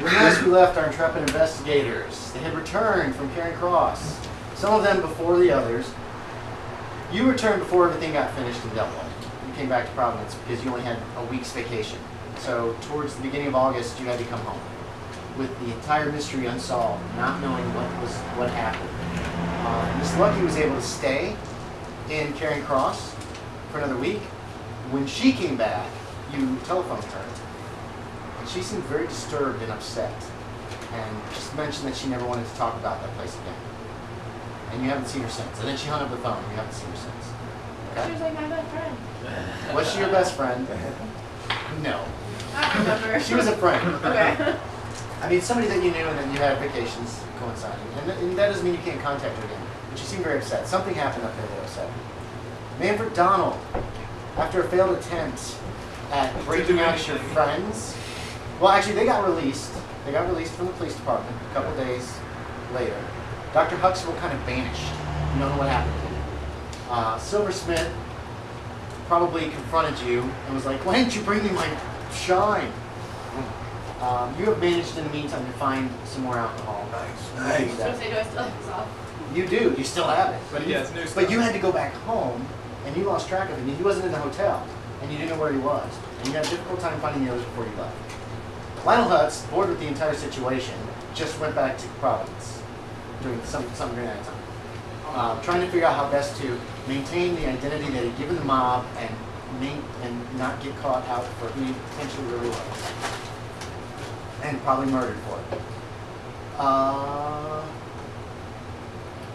when last we left our intrepid investigators, they had returned from Caring Cross. Some of them before the others. You returned before everything got finished and dealt with. You came back to Providence because you only had a week's vacation. So towards the beginning of August, you had to come home with the entire mystery unsolved, not knowing what happened. Miss Lucky was able to stay in Caring Cross for another week. When she came back, you telephoned her, and she seemed very disturbed and upset, and just mentioned that she never wanted to talk about that place again. And you haven't seen her since. And then she hung up the phone, and you haven't seen her since. Okay? She was like my best friend. Was she your best friend? No. I remember. She was a friend. Okay. I mean, somebody that you knew and then you had vacations coinciding. And that doesn't mean you can't contact her again. But she seemed very upset. Something happened up there that upset her. Manfred Donald, after a failed attempt at breaking out your friends, well, actually, they got released. They got released from the police department a couple days later. Dr. Hutz were kind of banished. You don't know what happened to him. Silversmith probably confronted you and was like, why didn't you bring me my shine? You have managed in the meantime to find some more alcohol. Nice. So say, do I still have this off? You do. You still have it. But he has new stuff. But you had to go back home, and you lost track of him. He wasn't in the hotel, and you didn't know where he was. And you had a difficult time finding the others before you left. Lionel Hutz, bored with the entire situation, just went back to Providence during some during that time, trying to figure out how best to maintain the identity that he'd given the mob and not get caught out for who he potentially really was, and probably murdered for it.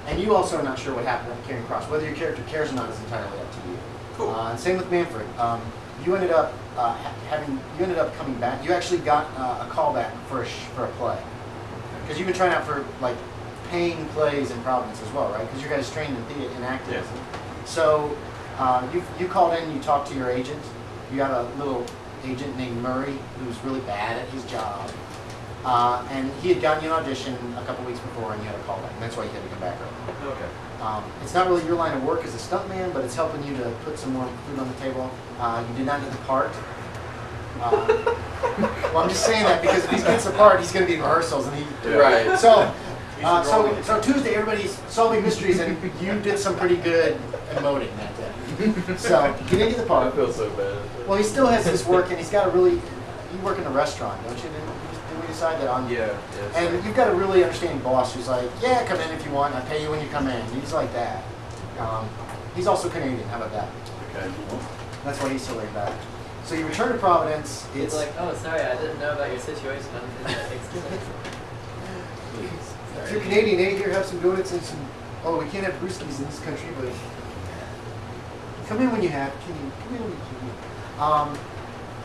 And you also are not sure what happened at Caring Cross. Whether your character cares or not is entirely up to you. Cool. And same with Manfred. You ended up coming back. You actually got a call back for a play, because you've been trying out for like paying plays in Providence as well, right? Because you guys trained in theater and acting. Yes. So you called in. You talked to your agent. You got a little agent named Murray who was really bad at his job. And he had gotten you an audition a couple weeks before, and you had a call back, and that's why you had to come back early. Okay. It's not really your line of work as a stuntman, but it's helping you to put some more food on the table. You did not get the part. Well, I'm just saying that because if he gets the part, he's going to be in rehearsals, and he. Right. So Tuesday, everybody's solving mysteries, and you did some pretty good emoting that day. So you didn't get the part. I feel so bad. Well, he still has his work, and he's got a really. You work in a restaurant, don't you? Did we decide that on? Yeah. And you've got a really understanding boss who's like, yeah, come in if you want. I pay you when you come in. He's like that. He's also Canadian. How about that? Okay. That's why he's so laid back. So you return to Providence. It's like, oh, sorry, I didn't know about your situation. If you're Canadian, here, have some donuts and some. Oh, we can't have brewskis in this country, but come in when you have. Come in when you can.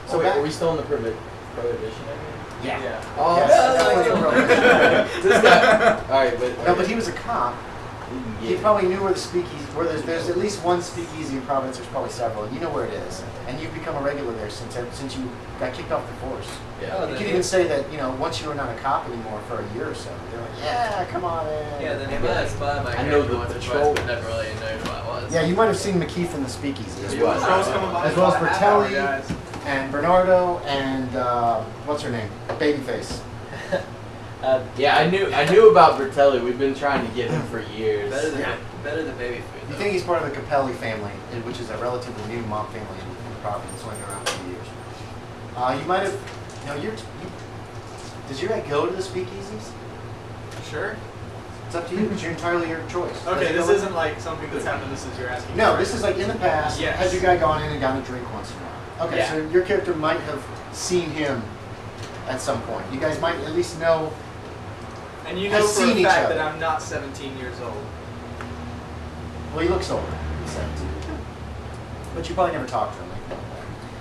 So wait, are we still in the prohibition? Yeah. Oh, Yes, this guy. All right, but No, but he was a cop. He probably knew where the speakeasy, where there's at least one speakeasy in Providence. There's probably several, and you know where it is. And you've become a regular there since you got kicked off the force. Yeah. You can even say that once you were not a cop anymore for a year or so, they're like, yeah, come on in. Yeah, then he might have spotted my I know character the once or patrol. twice, but never really knew who I was. Yeah, you might have seen McKeefe in the speakeasy as well. As As well as Bertelli and Bernardo and what's her name? Babyface. yeah, I knew about Bertelli. We've been trying to get him for years. Better than baby food. You think he's part of the Capelli family, which is a relatively new mob family in Providence, only been around for years. You might have, does your guy go to the speakeasies? Sure. It's up to you. It's entirely your choice. Okay, this isn't like something that's happened. This is you're asking. No, for. this is like in the past. Yes. Has your guy gone in and gotten a drink once in a while? Okay, Yeah. so your character might have seen him at some point. You guys might at least know. And you know has for seen a each fact other. that I'm not 17 years old. Well, he looks older. He's 17. But you probably never talked to him.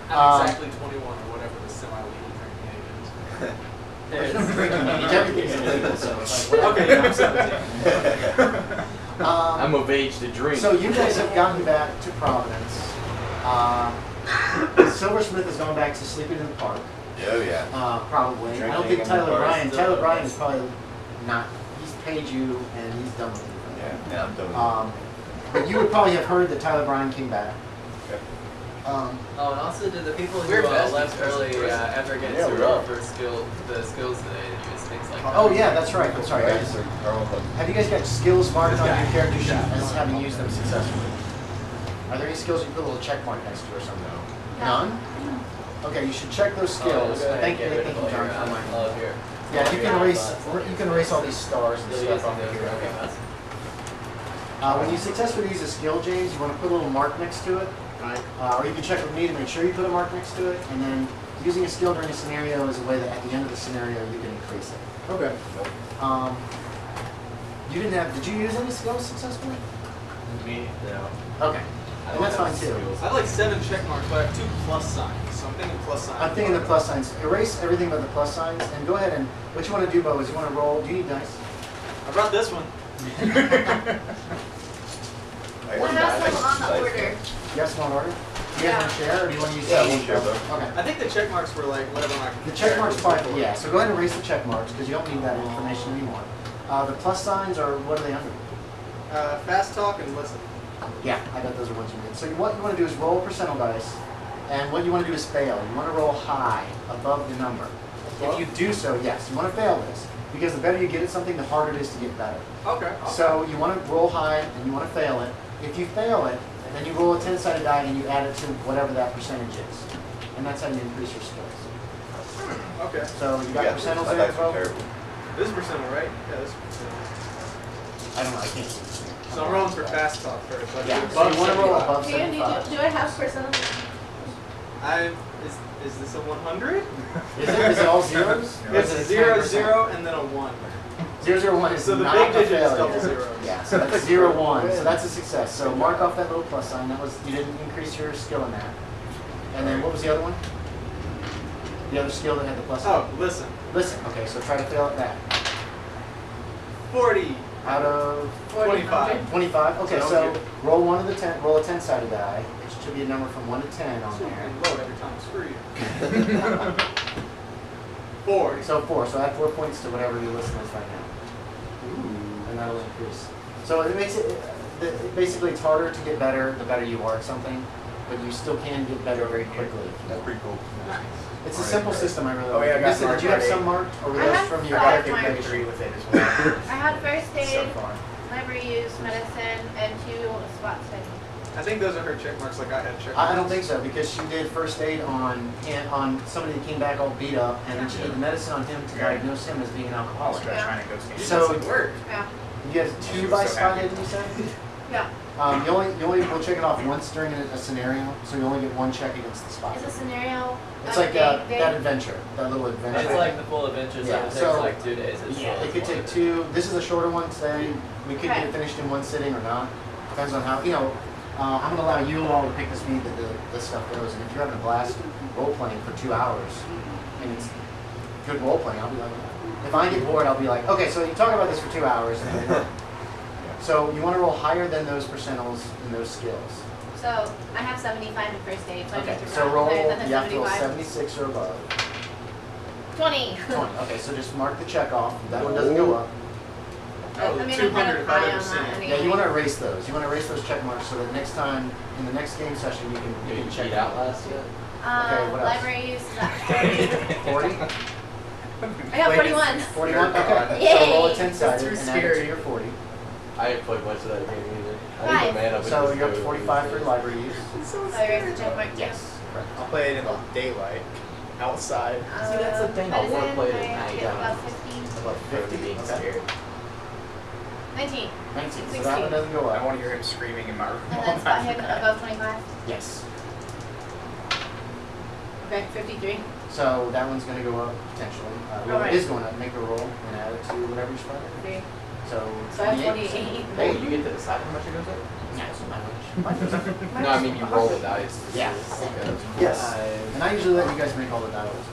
I'm exactly 21 or whatever the semi-legal drinking age is. There's no drinking age. Everything's illegal, so it's like, Okay, yeah, I'm 17. I'm of age to drink. So you guys have gotten back to Providence. Silversmith has gone back to sleeping in the park. Oh yeah. Probably. I don't Drinking think in the Tyler park. Bryan. Tyler Bryan is probably not. He's paid you and he's done with you. Yeah, I'm done with But you would probably have heard that Tyler Bryan came back. Okay. Oh, and also, did the people who We're besties, left early besties. ever get Yeah, to we roll are. for the skills that they use, things like that? Oh yeah, that's right. I'm sorry, guys. Have you guys got skills marked on your character sheet as having used them successfully? Are there any skills you put a little check mark next to or something? None? Okay, you should check those skills. Thank you, John, for reminding me. Yeah, you can erase all these stars and stuff off of here. Okay. When you successfully use a skill, James, you want to put a little mark next to it. Right. Or you can check with me to make sure you put a mark next to it, and then using a skill during a scenario is a way that at the end of the scenario you can increase it. Okay. You didn't have, did you use any skills successfully? Me? No. Okay. And that's fine too. I have like 7 check marks, but I have 2 plus signs, so I'm thinking plus signs. I'm thinking the plus signs. Erase everything but the plus signs, and go ahead and, what you want to do, Bo, is you want to roll, do you need dice? I brought this one. What has them on the order? You have some on order? Do you guys want to share, or do you want to use Yeah, some? we'll share them. Okay. I think the check marks were like whatever my The check marks part, yeah, so go ahead and erase the check marks, because you don't need that information anymore. The plus signs are, what are they under? Fast talk and listen. Yeah, I bet those are ones you need. So what you want to do is roll percentile dice, and what you want to do is fail. You want to roll high, above the number. If you do so, yes, you want to fail this, because the better you get at something, the harder it is to get better. Okay. So you want to roll high, and you want to fail it. If you fail it, then you roll a 10-sided die, and you add it to whatever that percentage is. And that's how you increase your skills. Okay. So you got Yeah, percentiles my there, dice are Bo? terrible. This is percentile, right? Yeah, this is percentile. I don't know, I can't see. So I'm rolling for fast talk first. So I Yeah, do so you want to roll 75. above Andy, 75. do I have percent? Is this a 100? Is it all zeros? Or is It's it a 0, 10%? 0, and then a 1. 001 is So the not big a digit is failure. double zero. Yeah, so that's 01, so that's a success. So mark off that little plus sign. That was, you didn't increase your skill in that. And then what was the other one? The other skill that had the plus sign? Oh, listen. Listen, okay, so try to fail at that. 40. Out of 25. 25? Okay, Sounds so good. roll roll a 10-sided die. It should be a number from 1 to 10 on there. And load every time. Screw you. 4. So 4, so add 4 points to whatever your listen is right now. And that'll increase. So it makes basically it's harder to get better the better you are at something, but you still can get better very quickly. That's pretty cool. It's a simple system, I really Oh, like. yeah, I got Nissa, did you have marked some marked, or were I those have from your five character marked. creation? With it as well. I had first So aid, far. library use, medicine, and 2 spot study. I think those are her check marks like I had check marks. I don't think so, because she did first aid on somebody that came back all beat up, and then she did the medicine on him to diagnose him as being an alcoholic. Yeah. to go skate. So work. Yeah. you have She 2 was by so spot happy. hidden, you said? Yeah. We'll check it off once during a scenario, so you only get 1 check against the spot. Is a scenario It's a like big that adventure, that little adventure. It's like the full adventures Yeah, that takes so- like 2 days. It's Yeah, full it could as take one. 2. This is a shorter one today. We could get Okay. it finished in 1 sitting or not. Depends on how, I'm going to allow you all to pick the speed that the stuff goes. And if you're having a blast role playing for 2 hours and it's good role playing, I'll be like, if I get bored, I'll be like, okay, so you talk about this for 2 hours. So you want to roll higher than those percentiles and those skills. So I have 75 in first aid, so I Okay, need to so roll, higher than the you have to roll 75. 76 or above. 20. 20. Okay, so just mark the check off. That one doesn't go up. I mean, I'm kind of high on that 200, anyway. Yeah, you want to erase those. You want to erase those check marks so that next time, in the next game session, you Did can you check cheat out last yet? Okay, what else? Library use is at 40? 40. I got 41. 41? Okay. Yay. So roll a That's 10-sided too and add it scary. to your 40. I didn't play much of that game either. I Five. think the mana So was you're up to just 45 for good. library use. So I erased the check mark too. Yes. Correct. I'll play it in the daylight, outside. See, that's the thing, I wanna medicine, play it I at have to night. get about 15. About Better 50. than being Okay. scared. 19. 19. So 16. that one doesn't go I up. want to hear him screaming in my room. And then spot hidden above 25. Yes. Okay, 53. So that one's going to go up potentially. Well, Alright. it is going up. Make a roll and add it to whatever you spot. 3. So So I have 28. 28. Hey, you get to decide how much it goes up? Yeah, so my wish. Mine goes up. No, I mean you roll the dice. Yeah. Okay. Yes. Five. And I usually let you guys make all the die rolls.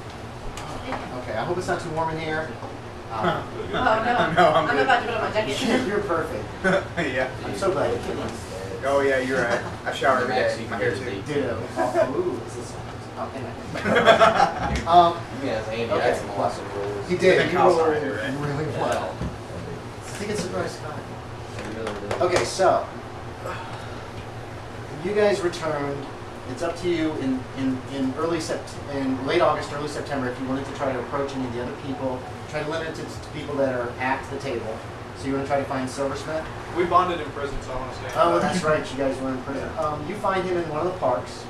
Okay, I hope it's not too warm in here. Oh no. No, I'm I'm good. about to put on my jacket. You're perfect. Yeah. I'm so glad you came in. Oh yeah, you're right. I shower every Max, day. you My can hair get a too. date. Ditto. Ooh, is this one? Oh, anyway. Yes, Andy, Okay. I had some awesome rolls. He did. think He Kyle's rolled already right. really well. I think it's a surprise Scott. I really did. Okay, so you guys returned It's up to you in late August, early September, if you wanted to try to approach any of the other people, try to limit it to people that are at the table. So you want to try to find Silversmith? We bonded in prison, so I want to stay. Oh, that's right. You guys were in prison. You find him in one of the parks.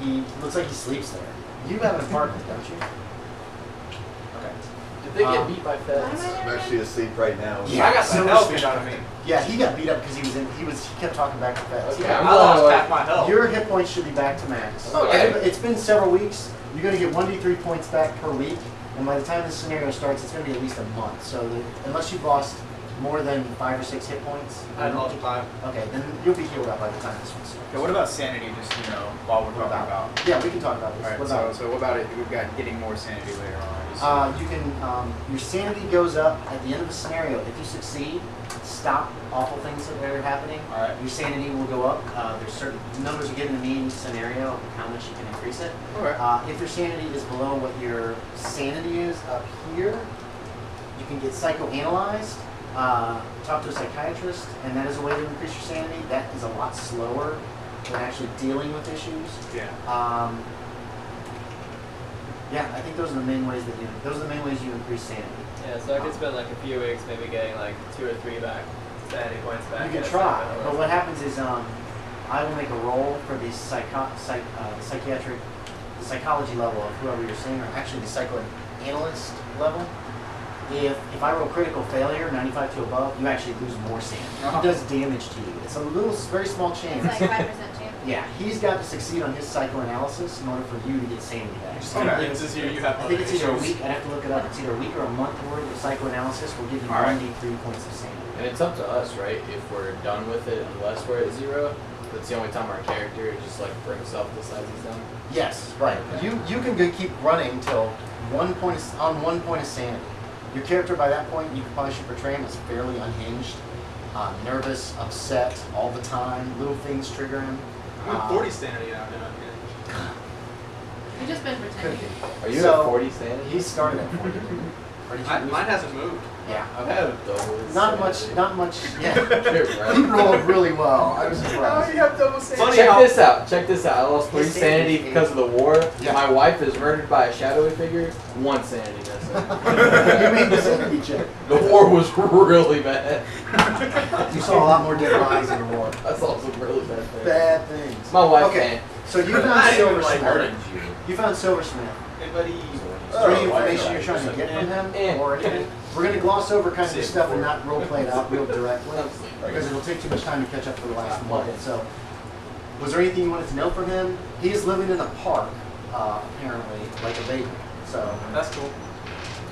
He looks like he sleeps there. You have an apartment, don't you? Okay. Did they get beat by feds? I'm actually asleep right now. Yeah. I got the hell beat out of me. Yeah, he got beat up because he kept talking back to feds. Okay, I I'm lost going half my health. Your hit points should be back to max. Okay. It's been several weeks. You're going to get 1d3 points back per week, and by the time this scenario starts, it's going to be at least a month. So unless you've lost more than 5 or 6 hit points, I lost 5. okay, then you'll be healed up by the time this one starts. Okay, what about sanity? Just while we're talking about. Yeah, we can talk about this. All right. What about So what about it? We've got getting more sanity later on. You can, your sanity goes up at the end of the scenario. If you succeed, stop awful things that are happening. All right. Your sanity will go up. There's certain numbers are given to me in each scenario of how much you can increase it. Okay. If your sanity is below what your sanity is up here, you can get psychoanalyzed, talk to a psychiatrist, and that is a way to increase your sanity. That is a lot slower than actually dealing with issues. Yeah. Yeah, I think those are the main ways you increase sanity. Yeah, so I could spend like a few weeks maybe getting like 2 or 3 sanity points back. You can try, but what happens is I will make a roll for the psychology level of whoever you're seeing, or actually the psychoanalyst level. If I roll critical failure, 95 to above, you actually lose more sanity. It does damage to you. It's a very small chance. It's like 5% chance. Yeah, he's got to succeed on his psychoanalysis in order for you to get sanity back. Okay. It's just you have I think it's either a issues. week. I'd have to look it up. It's either a week or a month worth of psychoanalysis. We'll give you All right. 1d3 points of sanity. And it's up to us, right? If we're done with it, unless we're at 0, that's the only time our character just like for himself decides he's done. Yes, right. Okay. You can keep running till 1 point of sanity. Your character by that point, you probably should portray him as fairly unhinged, nervous, upset all the time. Little things trigger him. I'm at 40 sanity now. We've just been Could pretending. be. Are you So, at 40 sanity? He started at 40. Or did you lose Mine it? hasn't moved. Yeah. I've had double. Not much. Yeah. Sure, He right? rolled really well. I was Oh, surprised. you have double sanity. Funny Check how- this out. Check this out. I lost 3 His sanity sanity- because of the war. Yeah. My wife is murdered by a shadowy figure. 1 sanity missing. You made the sanity check. The war was really bad. You saw a lot more dead bodies in the war. I saw some really bad things. Bad things. My wife Okay. can't. So you found I didn't even like Silversmith. you. You found Silversmith. Hey, buddy. Is there any information you're trying to get from him? Or anything? We're going to gloss over kind of the stuff and not role play it out real directly because it'll take too much time to catch up for the last month. So, was there anything you wanted to know from him? He is living in a park, apparently, like a baby. So, That's cool.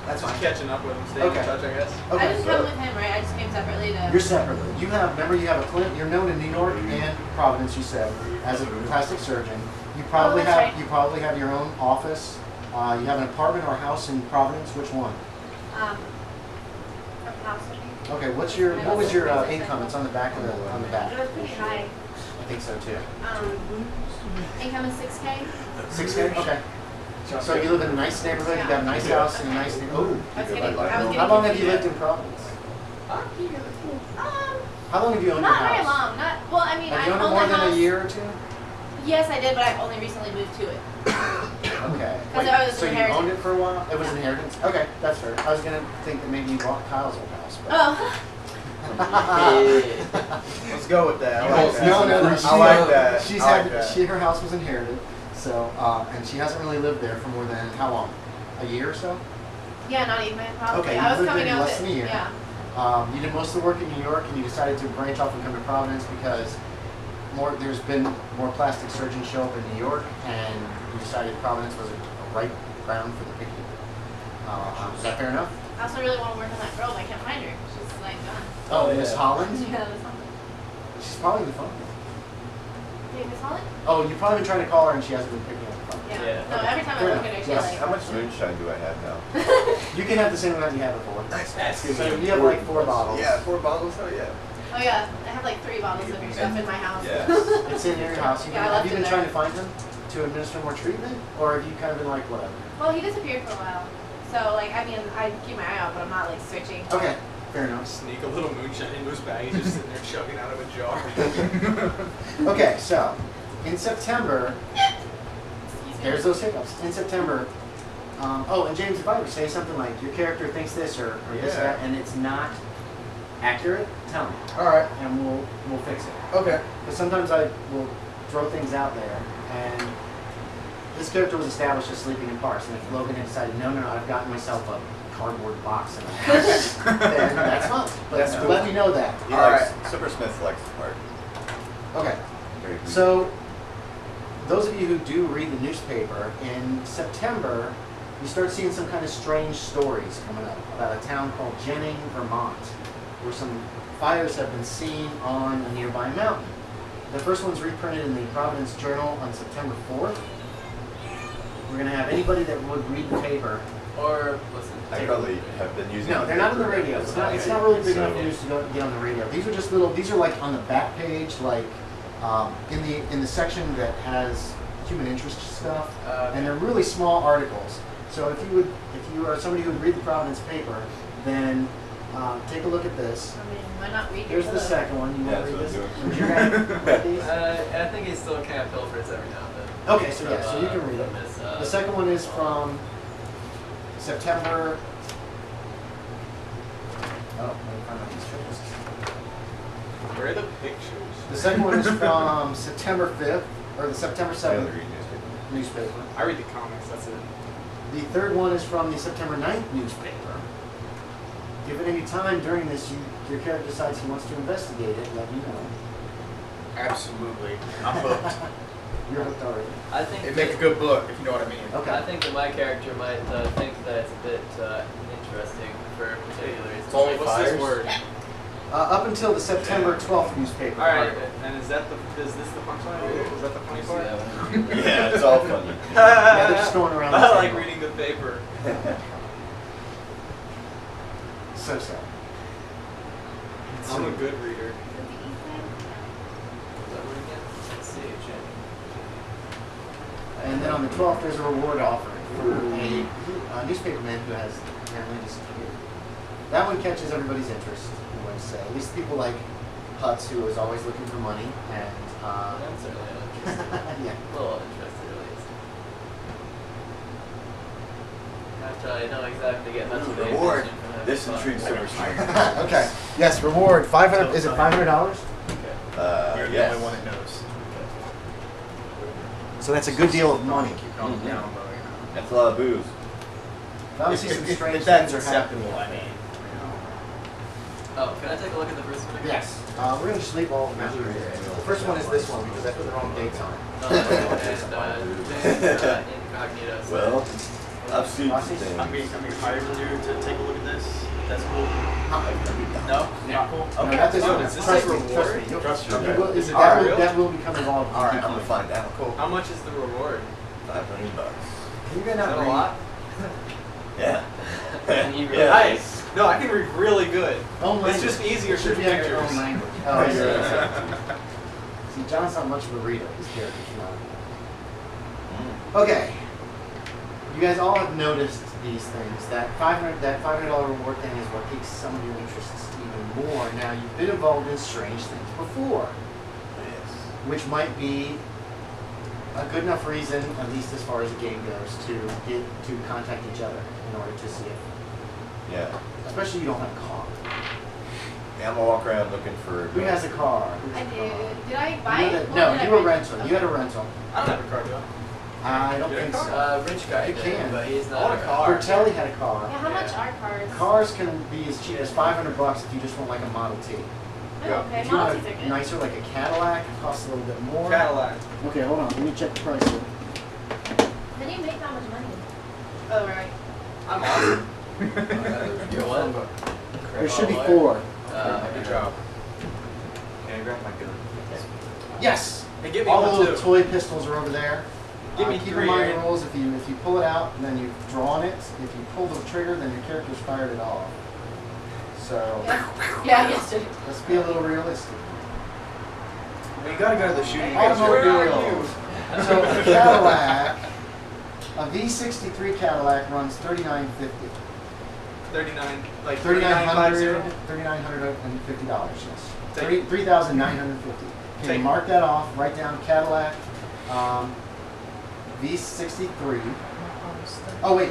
that's Just fine. catching up with him, staying Okay. in touch, I guess. I Okay. didn't come with him, right? I just came separately to. You're separately. Remember you have a Clint, you're known in New York and Providence, you said, as a plastic surgeon. You probably that's have right. you probably have your own office. You have an apartment or a house in Providence. Which one? From house, I think. Okay. What was your income? It's on the back of on the back. It was pretty high. I think so too. Income is 6K. 6K. Okay. So you live in a nice neighborhood. You got a nice house and a nice. Oh. I was getting How long have you lived in Providence? How long have you owned your Not very house? long. Not well. I mean, Have I you owned it owned more the than house. a year or two? Yes, I did, but I've only recently moved to it. Okay. 'Cause I was So you inherited. owned it for a while? It was Yeah. inheritance? Okay, that's fair. I was gonna think that maybe you bought Kyle's old house. But Oh. Let's go with that. I like that. No. I like that. She's I like had that. her house was inherited, so and she hasn't really lived there for more than how long? A year or so? Yeah, not even probably. Okay, you I was lived coming there out less to than a year. yeah. You did most of the work in New York, and you decided to branch off and come to Providence because there's been more plastic surgeons show up in New York, and you decided Providence was a right ground for the picking. Is that fair enough? I also really want to work on that girl, but I can't find her. She's like gone. Oh, Oh, Miss yeah. Holland? Yeah, Miss Holland. She's probably the phone. Hey, Miss Holland? Oh, you've probably been trying to call her, and she hasn't been picking up the phone. Yeah. Yeah. No, every time I Fair look at her, enough. she's Yes. like. How much moonshine do I have now? You can have the same amount you had before. That's So you have like 4 bottles. Yeah, 4 bottles. Oh yeah. Oh yeah, I have like 3 bottles of your stuff in my house. Yes. It's in your house. Yeah, I Have left you it been there. trying to find him to administer more treatment, or have you kind of been like whatever? Well, he disappeared for a while. So like, I mean, I keep my eye out, but I'm not like searching. Okay, fair enough. Sneak a little moonshine into his bag. He's just sitting there chugging out of a jar. Okay, so In September, Excuse me. there's those hiccups. In September, and James, if I would say something like your character thinks this or this or that, and it's not accurate, tell me, All right. and we'll fix it. Okay. But sometimes I will throw things out there, and this character was established as sleeping in parks, and if Logan had decided, no, I've gotten myself a cardboard box in a house, then that's fine. But That's cool. let me know that. He All likes, Silversmith likes the part. Okay. Very good. So, those of you who do read the newspaper, in September, you start seeing some kind of strange stories coming up about a town called Jennings, Vermont, where some fires have been seen on a nearby mountain. The first one's reprinted in the Providence Journal on September 4th. We're going to have anybody that would read the paper. Or listen. I probably have been using. No, they're not on the radio. It's not really big enough So- news to get on the radio. These are just these are like on the back page, like in the section that has human interest stuff, and they're really small articles. So if you are somebody who would read the Providence paper, then take a look at this. I mean, why not read Here's your the book? second one. You Yeah, want to read that's this? what I'm Would you read these? I think he still can't pilfers every now and then. Okay, so yeah, so you can read it. The second one is from September. Oh, let me find out these pictures. Where are the pictures? The second one is from September 5th, or the September I 7th only read newspaper. newspaper. I read the comics, that's it. The third one is from the September 9th newspaper. If at any time during this your character decides he wants to investigate it, let me know. Absolutely. I'm hooked. You're hooked already. I think It'd make a good book, if you know what I mean. Okay. I think that my character might think that it's a bit interesting for particular reasons. It's only What's fires. this word? Up until the September 12th newspaper. Alright, article. and is this the punchline? Is that the funny See part? that one? Yeah, it's all funny. Yeah, they're just going around the I like table. reading the paper. So sad. I'm a good reader. What's that word again? Let's see, Jim. And then on the 12th, there's a reward offer for a newspaperman who has apparently disappeared. That one catches everybody's interest, I would say. At least people like Hutz, who is always looking for money, and I'm certainly interested. yeah. A little interested, at least. After I don't exactly get much of a Reward. attention from that This spot. intrigues Silversmith. Okay. Yes, reward 500. Is it $500? Okay. You're the Yes. only one that knows. So that's a good deal of money. Keep on Mhm. down low, you know. That's a lot of booze. Obviously, some strange If that's things are happening. acceptable, I mean. Oh, can I take a look at the first one again? Yes. We're going to just leave all of them out here. The first one is this one because I put the wrong dates on it. No, and incognito. so- Well, I've seen some Rossi? things. I'm being hired to take a look at this. That's cool. No? Not cool? No, not this Oh, one. does this Trust say me, trust me. reward? Trust you. You will- Is it that real? will- that will become involved. All right, I'm gonna find out. Cool. How much is the reward? $500. You're Is gonna that a read. lot? Yeah. And you really- Yeah. Nice. No, I can read really good. Own It's just language. easier It should for be on your pictures. own language. Oh, I see. See, John's not much of a reader. His character's not. Okay. You guys all have noticed these things. That $500 reward thing is what piques some of your interests even more. Now, you've been involved in strange things before, Yes. which might be a good enough reason, at least as far as the game goes, to contact each other in order to see if, Yeah. especially you don't have a car. Yeah, I'm gonna walk around looking for. Who has a car? Who I has a do. car? Did I buy You it? had a- Or no, did I you were rent it? rental. You had a rental. I don't have a car, do I don't You had think a so. Rich guy You did, can. but he's I not want a car. Bertelli had a car. Yeah, how much are cars? Cars can be as cheap as $500 if you just want like a Model T. Oh, okay, If you want Model T's are a good. nicer, like a Cadillac, it costs a little bit more. Cadillac. Okay, hold on. Let me check the price here. How do you make that much money? Oh, right. I'm awesome. You're what? There should be 4. Good job. Can I grab my gun? Yes. Hey, give me All the one little too. toy pistols are over there. Give me keep 3, in mind Aaron. the rules. If you pull it out and then you draw on it, if you pull the trigger, then your character's fired it off. So Yeah, I guess it. let's be a little realistic. Well, you gotta go to the shooting Hey, range. where are Automobiles. So a Cadillac, a V63 Cadillac runs $39.50. 39, like $3,950. 3950. $3,950. Yes. Take- $3,950. Okay, Take- mark that off. Write down Cadillac V63. Oh wait,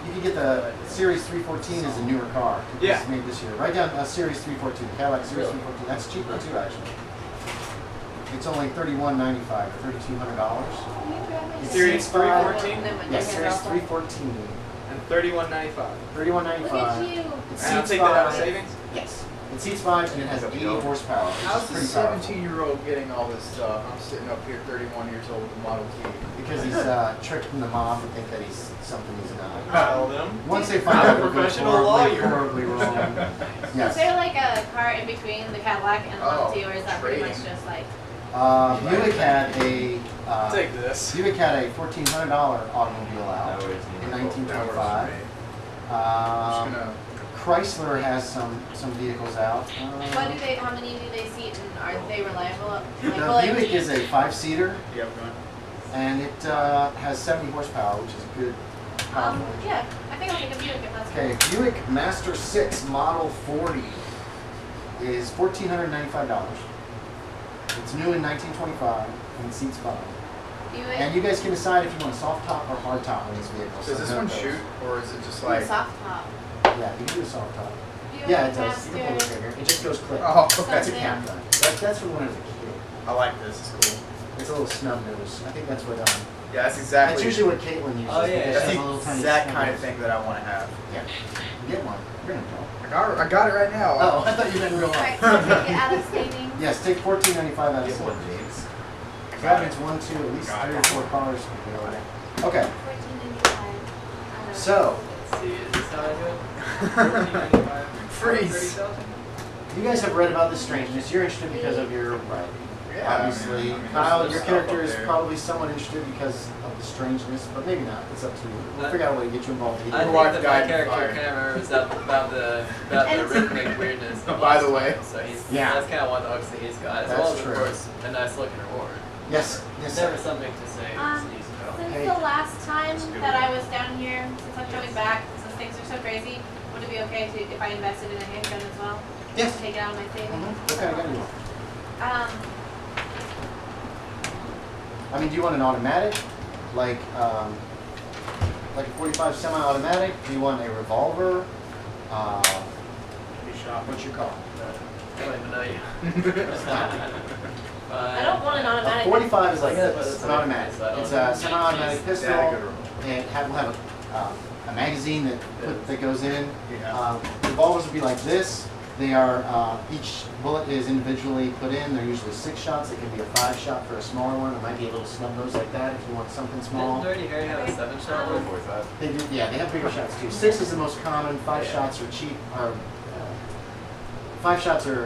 you can get the Series 314 as a newer car. Yeah. It's made this year. Write down Series 314. Cadillac Series 314. That's cheaper too, actually. It's only $31.95 or $3,200. It's Series 314? Yes, Series 314. And $31.95. $31.95. Look at you. It And I'll seats take that out of 5. savings? Yes. It seats 5 and it has 80 horsepower. Which How's is the pretty powerful. 17-year-old getting all this stuff? I'm sitting up here 31 years old with a Model T. Because he's tricking the mom to think that he's something he's not. Tell them. Once they find I'm out a they're professional horribly, lawyer. horribly wrong. Is Yes. there like a car in between the Cadillac and the Model T, or is that pretty much trading. just like? Buick had a Take this. Buick had a $1,400 automobile out in 1925. I'm just gonna. Chrysler has some vehicles out. What do they? How many do they seat, and are they reliable? Like, The will it- Buick is a 5-seater, Yeah, we're going. and it has 70 horsepower, which is good. powerful engine. Yeah, I think I'll take a Buick if that's Okay, Buick Master 6 Model 40 is $1,495. It's new in 1925 and it seats 5. Buick. And you guys can decide if you want a soft top or hard top on this vehicle. Does this So one those. shoot, or is it just Ooh, like? soft top. Yeah, you can do a soft top. Buick Yeah, it does. The Master. pull trigger. It just goes click. Oh, That's a okay. cap gun. That's from when I was a kid. I like this. It's cool. It's a little snub nose. I think that's what. Yeah, that's exactly. That's usually what Caitlin uses. Oh, yeah, because That's she has the a little tiny exact snub kind of nose. thing that I want to have. Yeah. Get one. You're gonna go. I got it right now. Oh, I thought you meant real Alright, life. so take it out of staining. Yes, take $1,495 out of Get one, savings. James. So that means 1, 2, at least 3 or 4 cars can be on it. Okay, $14.95. so Let's see, is this how I do it? $14.95. Freeze. $30,000? you guys have read about this strangeness. You're interested because of your writing. Yeah, Obviously, I mean, Kyle, there's your stuff up character is there. probably somewhat interested because of the strangeness, but maybe not. It's up to you. We'll figure out a way to get you involved. I Either think way. wife that died my in character fire. kind of remembers about the rhythmic weirdness. that By he's the way. doing, so he's Yeah. that's kind of one of the hooks that he's got, as That's well as true. of course a nice looking reward. Yes, yes, It's sir. never something to say. It's easy though. Since Hey. the last time That's a good that one. I was down here, since I'm coming back, since things are so crazy, would it be okay if I invested in a handgun as well? Yes. Take it out of my savings? Mhm. What kind of gun do you want? I mean, do you want an automatic, like a 45 semi-automatic? Do you want a revolver? What's your call? I don't even know you. I don't want an automatic. A 45 is like I gotta put this. this It's an on automatic. so I don't- It's a semi-automatic pistol. Yeah, good roll. And will have a magazine that goes in. Yeah. Revolvers would be like this. They are each bullet is individually put in. They're usually 6 shots. It can be a 5-shot for a smaller one. It might be a little snub nose like that if you want something small. Didn't Dirty Harry have a 7-shot one? 45. They do, yeah, they have bigger shots too. 6 is the most common. 5 shots are cheap. 5 shots are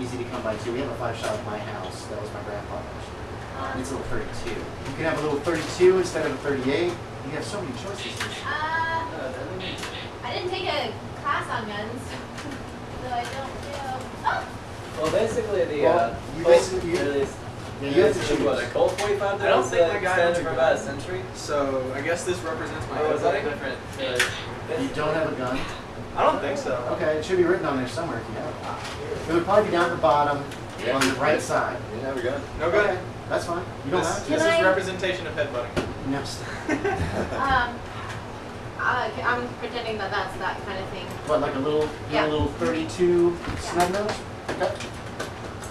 easy to come by too. We have a 5-shot at my house. That was my grandfather's. It's a little 32. You can have a little 32 instead of a 38. You have so many choices. I didn't take a class on guns, so I don't know. Oh! Well, basically the Well, you Colt basically- you- released. Yeah, you have to choose. What, a Colt 45? I don't think my guy owns standard a for gun. about a century. So I guess this represents my Or was that head different? You don't have a gun? I don't think so. Okay, it should be written on there somewhere if you have it. It would probably be down at the bottom on the right side. You didn't have a gun? No Okay, good. that's fine. You don't This, have to. this Can is I- representation of headbutting. No. I'm pretending that that's that kind of thing. What, like a little, Yeah. little 32 snub nose? Okay.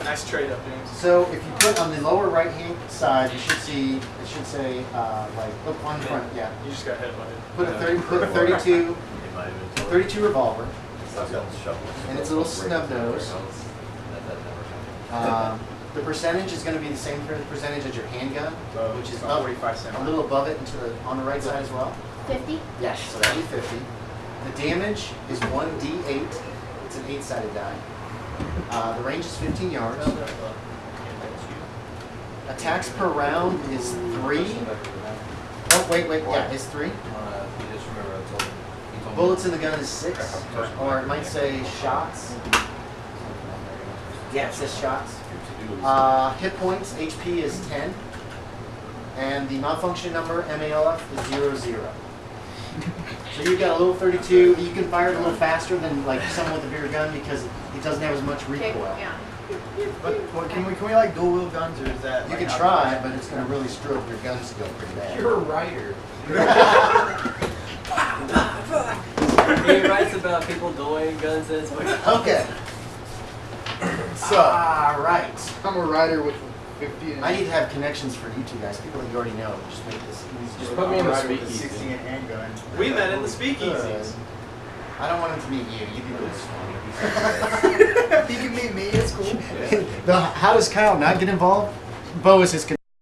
Nice trade up, James. So if you put on the lower right hand side, you should see, it should say, like, look on the front, yeah. You just got headbutted. Put a 32, It might have been told. 32 revolver. I've got shovels. And it's a little snub nose. The percentage is going to be the same percentage as your handgun, which is up 45 cents. a little above it on the right side as well. 50? Yes, so that'd be 50. The damage is 1d8. It's an 8-sided die. The range is 15 yards. Attacks per round is 3. Oh, wait, yeah, it's 3. Bullets in the gun is 6, or it might say shots. Yeah, it says shots. Hit points, HP is 10. And the malfunction number, MALF, is 00. So you've got a little 32. You can fire it a little faster than like someone with a bigger gun because it doesn't have as much Okay, recoil. yeah. But can we like dual wield guns, or is that? You like, can out- try, but it's going to really stroke your gun skill pretty bad. You're a writer. He writes about people dueling guns in his book. Okay. So, right. I'm a rider with 50 and I need to have connections for you two guys, people that you already know. Just make this easy. Just put me in the rider with a speakeasy. 60 and handgun. We met in the speakeasies. I don't want him to meet you. You can do this You can meet me, it's cool. How does Kyle not get involved? Bo is his